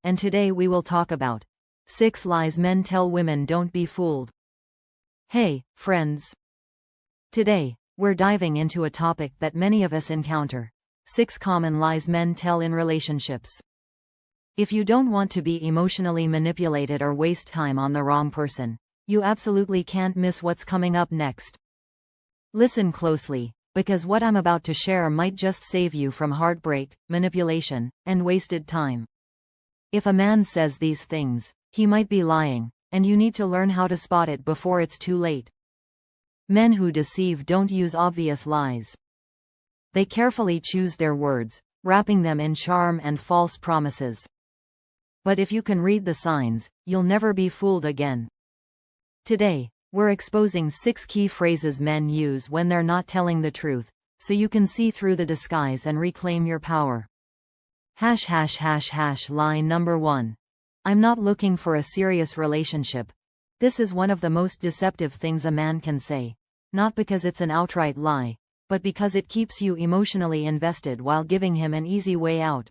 and today we will talk about 6 lies men tell women. Don't be fooled. Hey, friends. Today, we're diving into a topic that many of us encounter: 6 common lies men tell in relationships. If you don't want to be emotionally manipulated or waste time on the wrong person, you absolutely can't miss what's coming up next. Listen closely, because what I'm about to share might just save you from heartbreak, manipulation, and wasted time. If a man says these things, he might be lying, and you need to learn how to spot it before it's too late. Men who deceive don't use obvious lies. They carefully choose their words, wrapping them in charm and false promises. But if you can read the signs, you'll never be fooled again. Today, we're exposing 6 key phrases men use when they're not telling the truth, so you can see through the disguise and reclaim your power. Lie number 1. I'm not looking for a serious relationship. This is one of the most deceptive things a man can say, not because it's an outright lie, but because it keeps you emotionally invested while giving him an easy way out.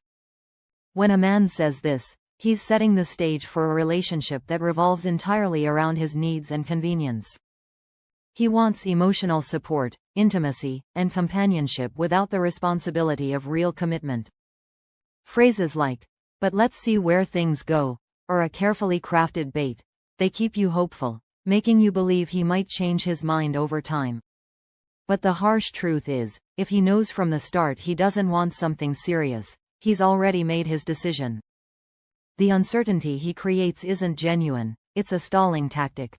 When a man says this, he's setting the stage for a relationship that revolves entirely around his needs and convenience. He wants emotional support, intimacy, and companionship without the responsibility of real commitment. Phrases like, "But let's see where things go," or "a carefully crafted bait," they keep you hopeful, making you believe he might change his mind over time. But the harsh truth is, if he knows from the start he doesn't want something serious, he's already made his decision. The uncertainty he creates isn't genuine, it's a stalling tactic.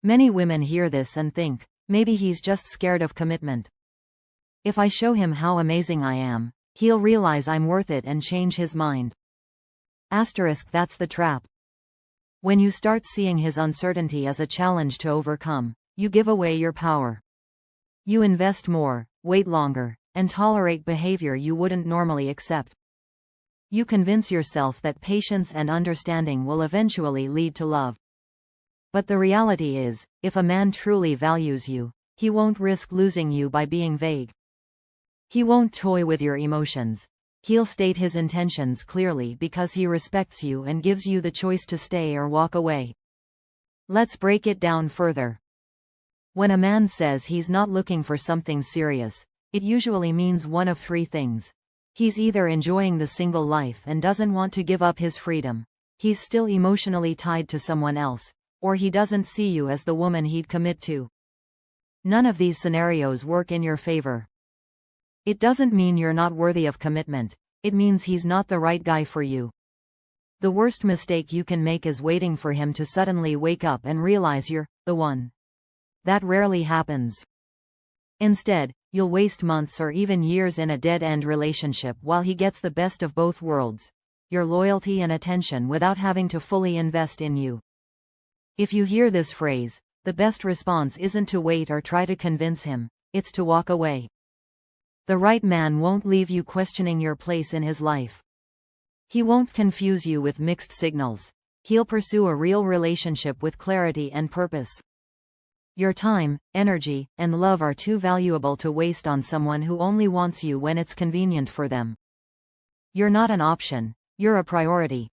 Many women hear this and think, maybe he's just scared of commitment. If I show him how amazing I am, he'll realize I'm worth it and change his mind. That's the trap. When you start seeing his uncertainty as a challenge to overcome, you give away your power. You invest more, wait longer, and tolerate behavior you wouldn't normally accept. You convince yourself that patience and understanding will eventually lead to love. But the reality is, if a man truly values you, he won't risk losing you by being vague. He won't toy with your emotions. He'll state his intentions clearly because he respects you and gives you the choice to stay or walk away. Let's break it down further. When a man says he's not looking for something serious, it usually means one of 3 things. He's either enjoying the single life and doesn't want to give up his freedom, he's still emotionally tied to someone else, or he doesn't see you as the woman he'd commit to. None of these scenarios work in your favor. It doesn't mean you're not worthy of commitment, it means he's not the right guy for you. The worst mistake you can make is waiting for him to suddenly wake up and realize you're the one. That rarely happens. Instead, you'll waste months or even years in a dead-end relationship while he gets the best of both worlds: your loyalty and attention without having to fully invest in you. If you hear this phrase, the best response isn't to wait or try to convince him, it's to walk away. The right man won't leave you questioning your place in his life. He won't confuse you with mixed signals. He'll pursue a real relationship with clarity and purpose. Your time, energy, and love are too valuable to waste on someone who only wants you when it's convenient for them. You're not an option, you're a priority.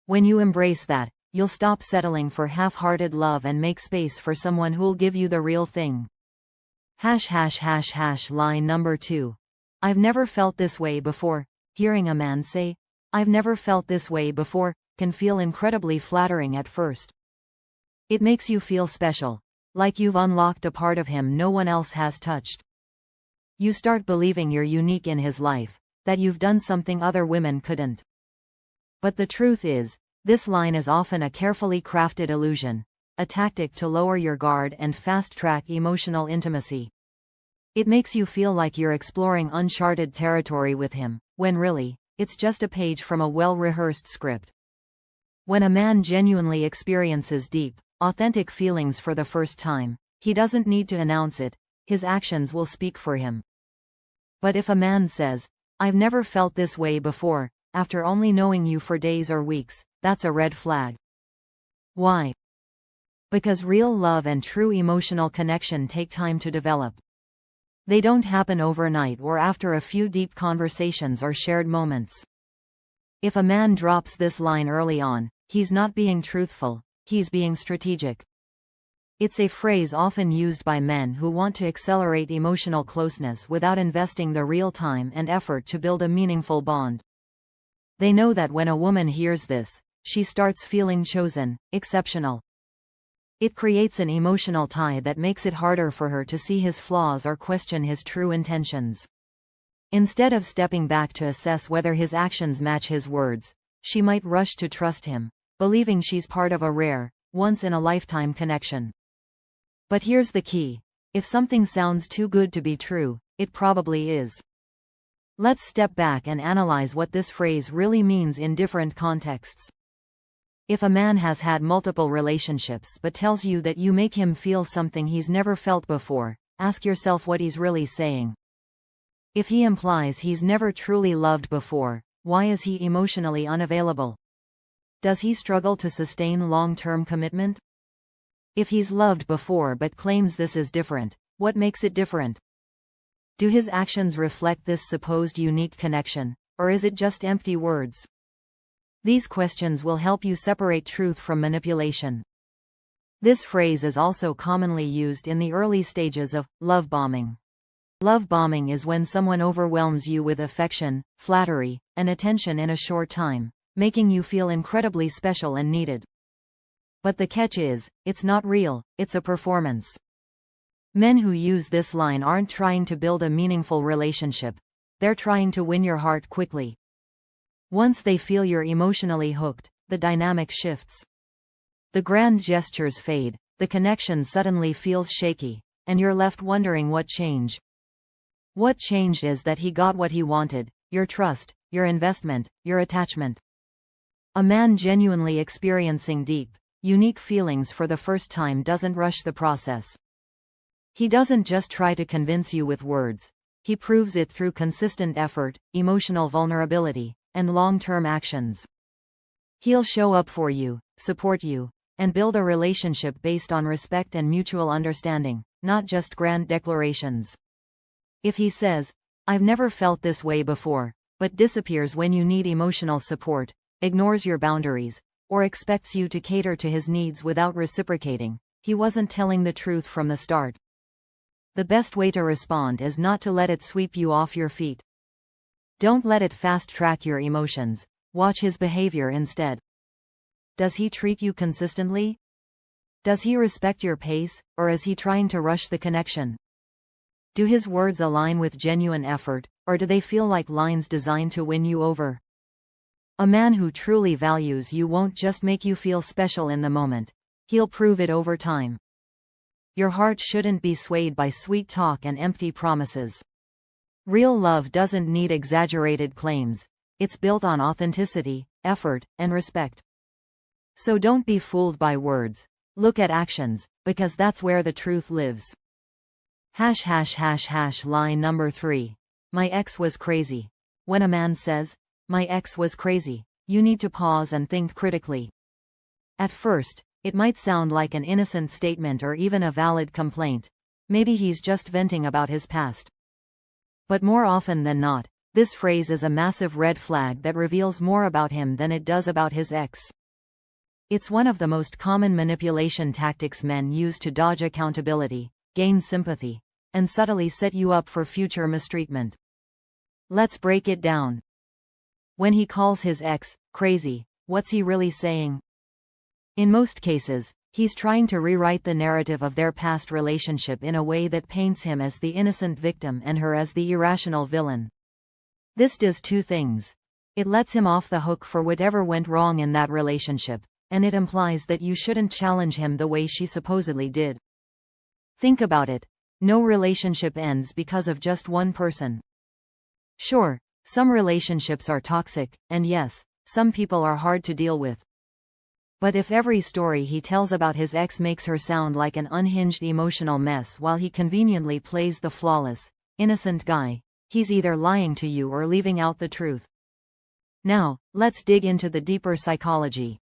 When you embrace that, you'll stop settling for half-hearted love and make space for someone who'll give you the real thing. Lie number 2. I've never felt this way before. Hearing a man say, "I've never felt this way before," can feel incredibly flattering at first. It makes you feel special, like you've unlocked a part of him no one else has touched. You start believing you're unique in his life, that you've done something other women couldn't. But the truth is, this line is often a carefully crafted illusion, a tactic to lower your guard and fast-track emotional intimacy. It makes you feel like you're exploring uncharted territory with him, when really, it's just a page from a well-rehearsed script. When a man genuinely experiences deep, authentic feelings for the first time, he doesn't need to announce it, his actions will speak for him. But if a man says, "I've never felt this way before," after only knowing you for days or weeks, that's a red flag. Why? Because real love and true emotional connection take time to develop. They don't happen overnight or after a few deep conversations or shared moments. If a man drops this line early on, he's not being truthful, he's being strategic. It's a phrase often used by men who want to accelerate emotional closeness without investing the real time and effort to build a meaningful bond. They know that when a woman hears this, she starts feeling chosen, exceptional. It creates an emotional tie that makes it harder for her to see his flaws or question his true intentions. Instead of stepping back to assess whether his actions match his words, she might rush to trust him, believing she's part of a rare, once-in-a-lifetime connection. But here's the key: if something sounds too good to be true, it probably is. Let's step back and analyze what this phrase really means in different contexts. If a man has had multiple relationships but tells you that you make him feel something he's never felt before, ask yourself what he's really saying. If he implies he's never truly loved before, why is he emotionally unavailable? Does he struggle to sustain long-term commitment? If he's loved before but claims this is different, what makes it different? Do his actions reflect this supposed unique connection, or is it just empty words? These questions will help you separate truth from manipulation. This phrase is also commonly used in the early stages of love bombing. Love bombing is when someone overwhelms you with affection, flattery, and attention in a short time, making you feel incredibly special and needed. But the catch is, it's not real, it's a performance. Men who use this line aren't trying to build a meaningful relationship, they're trying to win your heart quickly. Once they feel you're emotionally hooked, the dynamic shifts. The grand gestures fade, the connection suddenly feels shaky, and you're left wondering what changed. What changed is that he got what he wanted: your trust, your investment, your attachment. A man genuinely experiencing deep, unique feelings for the first time doesn't rush the process. He doesn't just try to convince you with words, he proves it through consistent effort, emotional vulnerability, and long-term actions. He'll show up for you, support you, and build a relationship based on respect and mutual understanding, not just grand declarations. If he says, "I've never felt this way before," but disappears when you need emotional support, ignores your boundaries, or expects you to cater to his needs without reciprocating, he wasn't telling the truth from the start. The best way to respond is not to let it sweep you off your feet. Don't let it fast-track your emotions, watch his behavior instead. Does he treat you consistently? Does he respect your pace, or is he trying to rush the connection? Do his words align with genuine effort, or do they feel like lines designed to win you over? A man who truly values you won't just make you feel special in the moment, he'll prove it over time. Your heart shouldn't be swayed by sweet talk and empty promises. Real love doesn't need exaggerated claims, it's built on authenticity, effort, and respect. So don't be fooled by words, look at actions, because that's where the truth lives. Line number 3. My ex was crazy. When a man says, "My ex was crazy," you need to pause and think critically. At first, it might sound like an innocent statement or even a valid complaint. Maybe he's just venting about his past. But more often than not, this phrase is a massive red flag that reveals more about him than it does about his ex. It's one of the most common manipulation tactics men use to dodge accountability, gain sympathy, and subtly set you up for future mistreatment. Let's break it down. When he calls his ex crazy, what's he really saying? In most cases, he's trying to rewrite the narrative of their past relationship in a way that paints him as the innocent victim and her as the irrational villain. This does two things. It lets him off the hook for whatever went wrong in that relationship, and it implies that you shouldn't challenge him the way she supposedly did. Think about it. No relationship ends because of just one person. Sure, some relationships are toxic, and yes, some people are hard to deal with. But if every story he tells about his ex makes her sound like an unhinged emotional mess while he conveniently plays the flawless, innocent guy, he's either lying to you or leaving out the truth. Now, let's dig into the deeper psychology.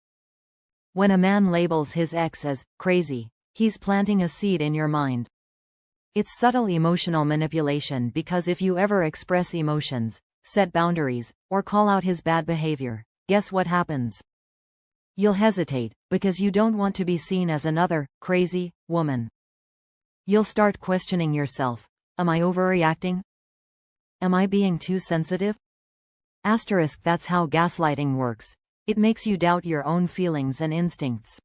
When a man labels his ex as crazy, he's planting a seed in your mind. It's subtle emotional manipulation because if you ever express emotions, set boundaries, or call out his bad behavior, guess what happens? You'll hesitate, because you don't want to be seen as another crazy woman. You'll start questioning yourself. Am I overreacting? Am I being too sensitive? Asterisk, that's how gaslighting works. It makes you doubt your own feelings and instincts.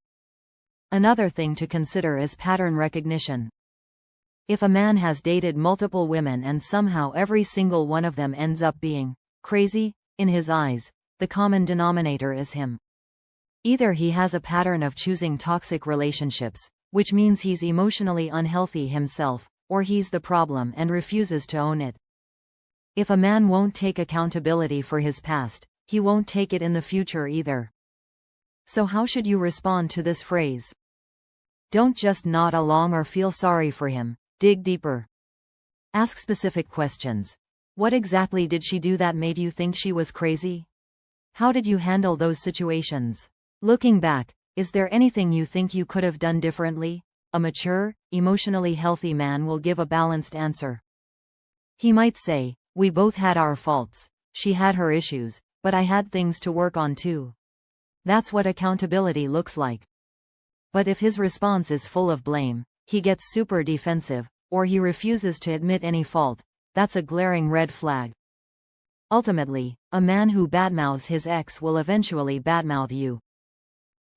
Another thing to consider is pattern recognition. If a man has dated multiple women and somehow every single one of them ends up being crazy, in his eyes, the common denominator is him. Either he has a pattern of choosing toxic relationships, which means he's emotionally unhealthy himself, or he's the problem and refuses to own it. If a man won't take accountability for his past, he won't take it in the future either. So how should you respond to this phrase? Don't just nod along or feel sorry for him. Dig deeper. Ask specific questions. What exactly did she do that made you think she was crazy? How did you handle those situations? Looking back, is there anything you think you could have done differently? A mature, emotionally healthy man will give a balanced answer. He might say, "We both had our faults. She had her issues, but I had things to work on too." That's what accountability looks like. But if his response is full of blame, he gets super defensive, or he refuses to admit any fault, that's a glaring red flag. Ultimately, a man who badmouths his ex will eventually badmouth you.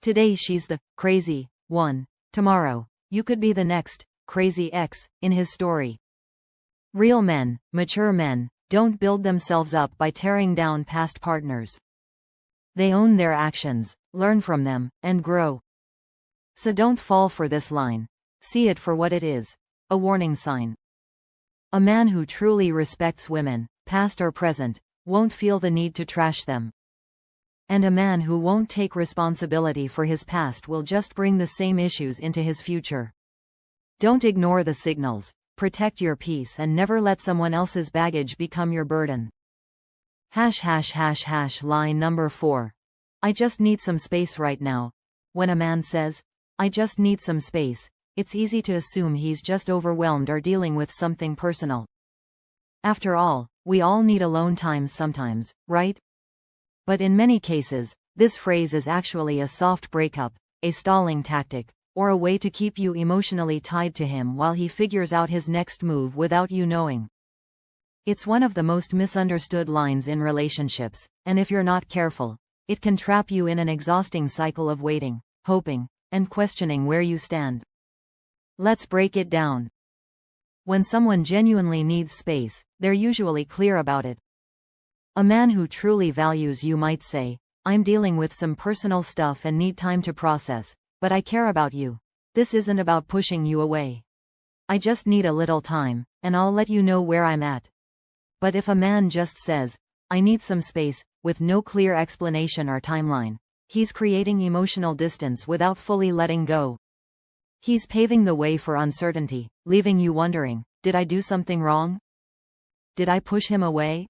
Today she's the crazy one. Tomorrow, you could be the next crazy ex in his story. Real men, mature men, don't build themselves up by tearing down past partners. They own their actions, learn from them, and grow. So don't fall for this line. See it for what it is, a warning sign. A man who truly respects women, past or present, won't feel the need to trash them. And a man who won't take responsibility for his past will just bring the same issues into his future. Don't ignore the signals, protect your peace and never let someone else's baggage become your burden. Line number 4. I just need some space right now. When a man says, "I just need some space," it's easy to assume he's just overwhelmed or dealing with something personal. After all, we all need alone time sometimes, right? But in many cases, this phrase is actually a soft breakup, a stalling tactic, or a way to keep you emotionally tied to him while he figures out his next move without you knowing. It's one of the most misunderstood lines in relationships, and if you're not careful, it can trap you in an exhausting cycle of waiting, hoping, and questioning where you stand. Let's break it down. When someone genuinely needs space, they're usually clear about it. A man who truly values you might say, "I'm dealing with some personal stuff and need time to process, but I care about you. This isn't about pushing you away. I just need a little time, and I'll let you know where I'm at." But if a man just says, "I need some space," with no clear explanation or timeline, he's creating emotional distance without fully letting go. He's paving the way for uncertainty, leaving you wondering, did I do something wrong? Did I push him away?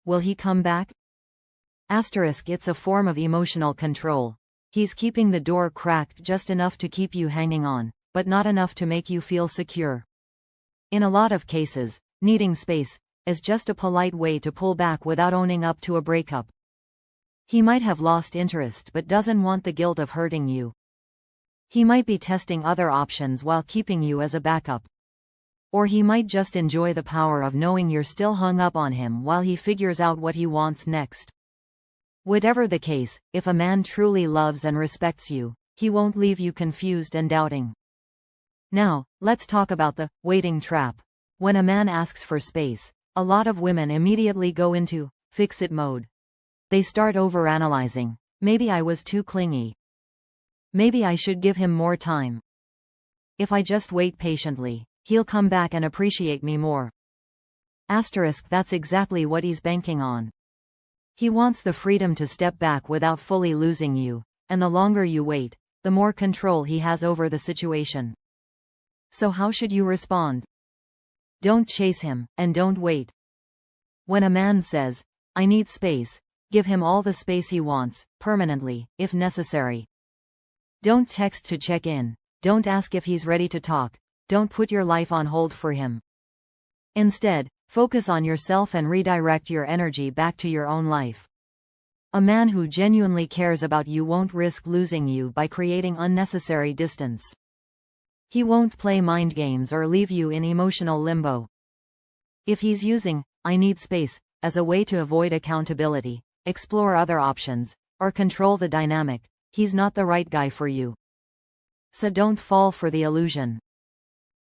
Will he come back? It's a form of emotional control. He's keeping the door cracked just enough to keep you hanging on, but not enough to make you feel secure. In a lot of cases, needing space is just a polite way to pull back without owning up to a breakup. He might have lost interest but doesn't want the guilt of hurting you. He might be testing other options while keeping you as a backup. Or he might just enjoy the power of knowing you're still hung up on him while he figures out what he wants next. Whatever the case, if a man truly loves and respects you, he won't leave you confused and doubting. Now, let's talk about the waiting trap. When a man asks for space, a lot of women immediately go into fix-it mode. They start overanalyzing. Maybe I was too clingy. Maybe I should give him more time. If I just wait patiently, he'll come back and appreciate me more. That's exactly what he's banking on. He wants the freedom to step back without fully losing you, and the longer you wait, the more control he has over the situation. So how should you respond? Don't chase him, and don't wait. When a man says, "I need space," give him all the space he wants, permanently, if necessary. Don't text to check in. Don't ask if he's ready to talk. Don't put your life on hold for him. Instead, Focus on yourself and redirect your energy back to your own life. A man who genuinely cares about you won't risk losing you by creating unnecessary distance. He won't play mind games or leave you in emotional limbo. If he's using "I need space" as a way to avoid accountability, explore other options, or control the dynamic, he's not the right guy for you. So don't fall for the illusion.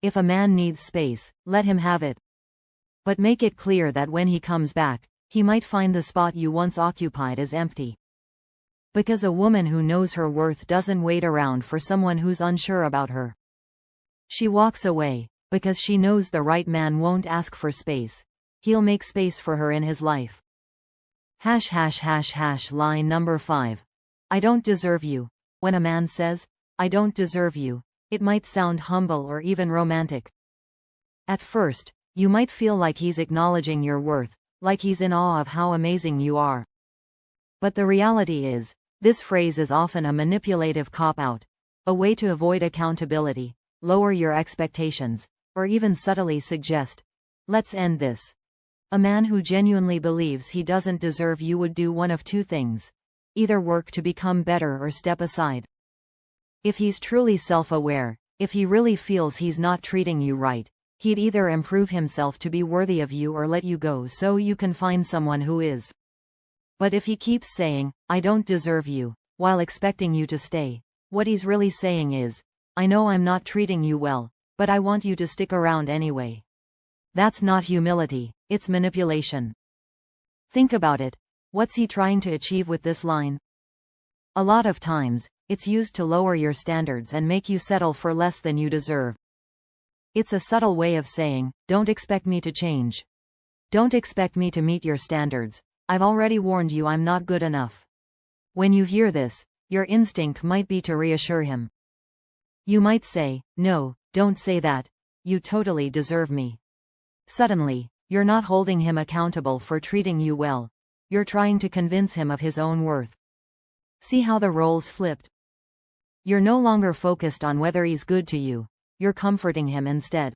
If a man needs space, let him have it. But make it clear that when he comes back, he might find the spot you once occupied is empty. Because a woman who knows her worth doesn't wait around for someone who's unsure about her. She walks away, because she knows the right man won't ask for space. He'll make space for her in his life. Line number 5. I don't deserve you. When a man says, "I don't deserve you," it might sound humble or even romantic. At first, you might feel like he's acknowledging your worth, like he's in awe of how amazing you are. But the reality is, this phrase is often a manipulative cop-out, a way to avoid accountability, lower your expectations, or even subtly suggest, "Let's end this." A man who genuinely believes he doesn't deserve you would do one of two things. Either work to become better or step aside. If he's truly self-aware, if he really feels he's not treating you right, he'd either improve himself to be worthy of you or let you go so you can find someone who is. But if he keeps saying, "I don't deserve you," while expecting you to stay, what he's really saying is, "I know I'm not treating you well, but I want you to stick around anyway." That's not humility, it's manipulation. Think about it. What's he trying to achieve with this line? A lot of times, it's used to lower your standards and make you settle for less than you deserve. It's a subtle way of saying, "Don't expect me to change. Don't expect me to meet your standards. I've already warned you I'm not good enough." When you hear this, your instinct might be to reassure him. You might say, "No, don't say that. You totally deserve me." Suddenly, you're not holding him accountable for treating you well. You're trying to convince him of his own worth. See how the roles flipped? You're no longer focused on whether he's good to you. You're comforting him instead.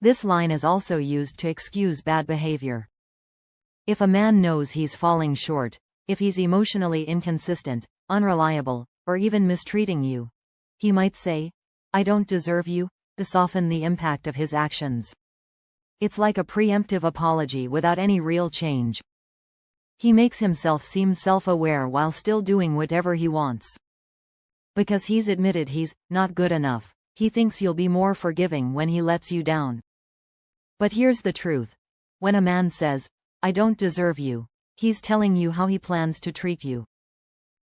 This line is also used to excuse bad behavior. If a man knows he's falling short, if he's emotionally inconsistent, unreliable, or even mistreating you, he might say, "I don't deserve you," to soften the impact of his actions. It's like a preemptive apology without any real change. He makes himself seem self-aware while still doing whatever he wants. Because he's admitted he's not good enough, he thinks you'll be more forgiving when he lets you down. But here's the truth. When a man says, "I don't deserve you," he's telling you how he plans to treat you.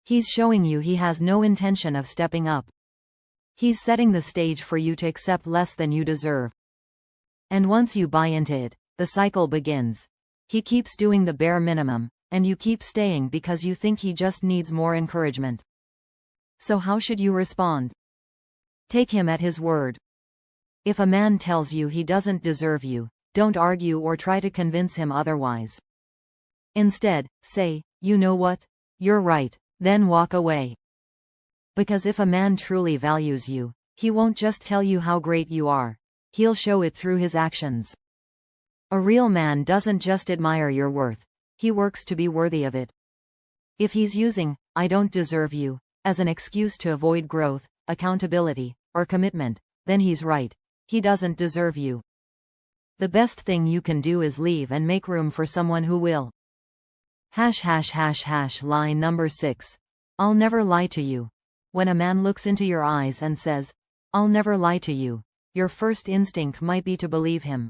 He's showing you he has no intention of stepping up. He's setting the stage for you to accept less than you deserve. And once you buy into it, the cycle begins. He keeps doing the bare minimum, and you keep staying because you think he just needs more encouragement. So how should you respond? Take him at his word. If a man tells you he doesn't deserve you, don't argue or try to convince him otherwise. Instead, say, "You know what? You're right," then walk away. Because if a man truly values you, he won't just tell you how great you are. He'll show it through his actions. A real man doesn't just admire your worth, he works to be worthy of it. If he's using, "I don't deserve you," as an excuse to avoid growth, accountability, or commitment, then he's right. He doesn't deserve you. The best thing you can do is leave and make room for someone who will. Line number 6. I'll never lie to you. When a man looks into your eyes and says, "I'll never lie to you," your first instinct might be to believe him.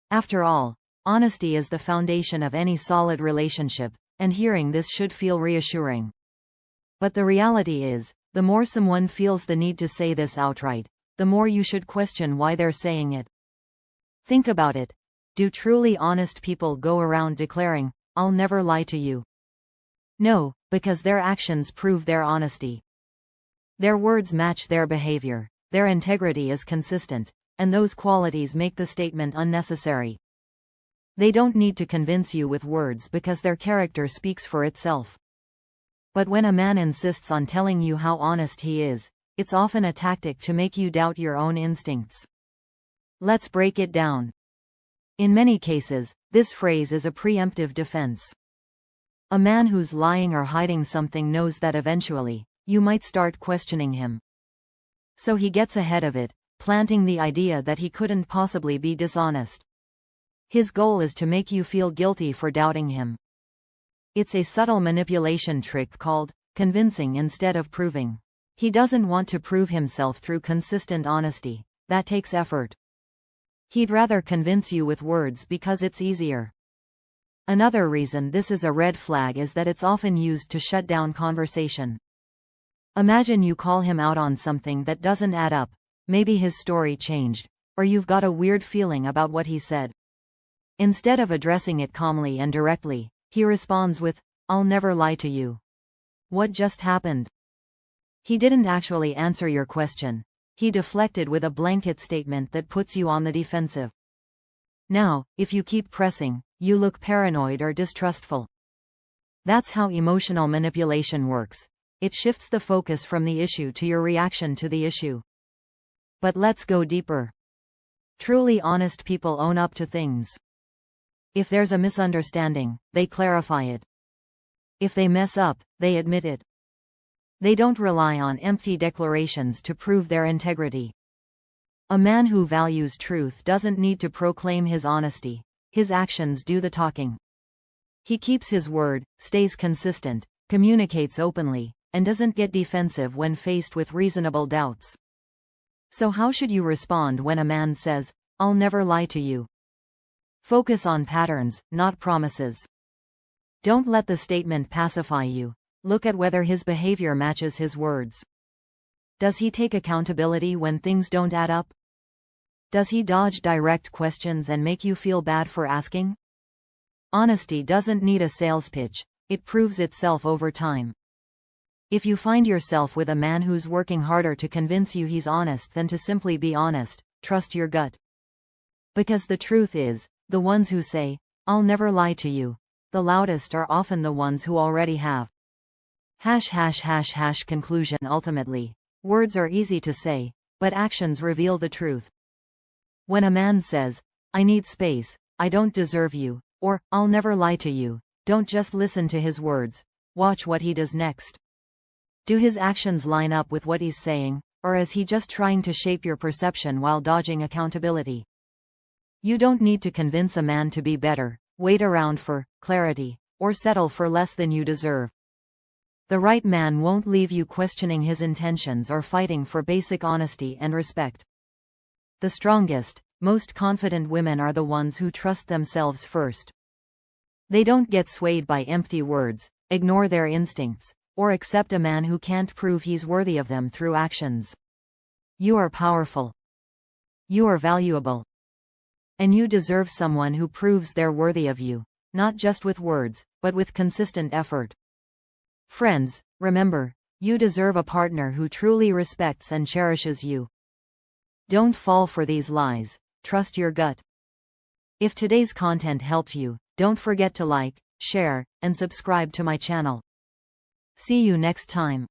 After all, honesty is the foundation of any solid relationship, and hearing this should feel reassuring. But the reality is, the more someone feels the need to say this outright, the more you should question why they're saying it. Think about it. Do truly honest people go around declaring, "I'll never lie to you"? No, because their actions prove their honesty. Their words match their behavior. Their integrity is consistent, and those qualities make the statement unnecessary. They don't need to convince you with words because their character speaks for itself. But when a man insists on telling you how honest he is, it's often a tactic to make you doubt your own instincts. Let's break it down. In many cases, this phrase is a preemptive defense. A man who's lying or hiding something knows that eventually, you might start questioning him. So he gets ahead of it, planting the idea that he couldn't possibly be dishonest. His goal is to make you feel guilty for doubting him. It's a subtle manipulation trick called convincing instead of proving. He doesn't want to prove himself through consistent honesty. That takes effort. He'd rather convince you with words because it's easier. Another reason this is a red flag is that it's often used to shut down conversation. Imagine you call him out on something that doesn't add up. Maybe his story changed, or you've got a weird feeling about what he said. Instead of addressing it calmly and directly, he responds with, "I'll never lie to you." What just happened? He didn't actually answer your question. He deflected with a blanket statement that puts you on the defensive. Now, if you keep pressing, you look paranoid or distrustful. That's how emotional manipulation works. It shifts the focus from the issue to your reaction to the issue. But let's go deeper. Truly honest people own up to things. If there's a misunderstanding, they clarify it. If they mess up, they admit it. They don't rely on empty declarations to prove their integrity. A man who values truth doesn't need to proclaim his honesty. His actions do the talking. He keeps his word, stays consistent, communicates openly, and doesn't get defensive when faced with reasonable doubts. So how should you respond when a man says, "I'll never lie to you"? Focus on patterns, not promises. Don't let the statement pacify you. Look at whether his behavior matches his words. Does he take accountability when things don't add up? Does he dodge direct questions and make you feel bad for asking? Honesty doesn't need a sales pitch. It proves itself over time. If you find yourself with a man who's working harder to convince you he's honest than to simply be honest, trust your gut. Because the truth is, the ones who say, "I'll never lie to you," the loudest are often the ones who already have. Conclusion. Ultimately, words are easy to say, but actions reveal the truth. When a man says, "I need space," "I don't deserve you," or "I'll never lie to you," don't just listen to his words. Watch what he does next. Do his actions line up with what he's saying, or is he just trying to shape your perception while dodging accountability? You don't need to convince a man to be better, wait around for clarity, or settle for less than you deserve. The right man won't leave you questioning his intentions or fighting for basic honesty and respect. The strongest, most confident women are the ones who trust themselves first. They don't get swayed by empty words, ignore their instincts, or accept a man who can't prove he's worthy of them through actions. You are powerful. You are valuable. And you deserve someone who proves they're worthy of you, not just with words, but with consistent effort. Friends, remember, you deserve a partner who truly respects and cherishes you. Don't fall for these lies. Trust your gut. If today's content helped you, don't forget to like, share, and subscribe to my channel. See you next time.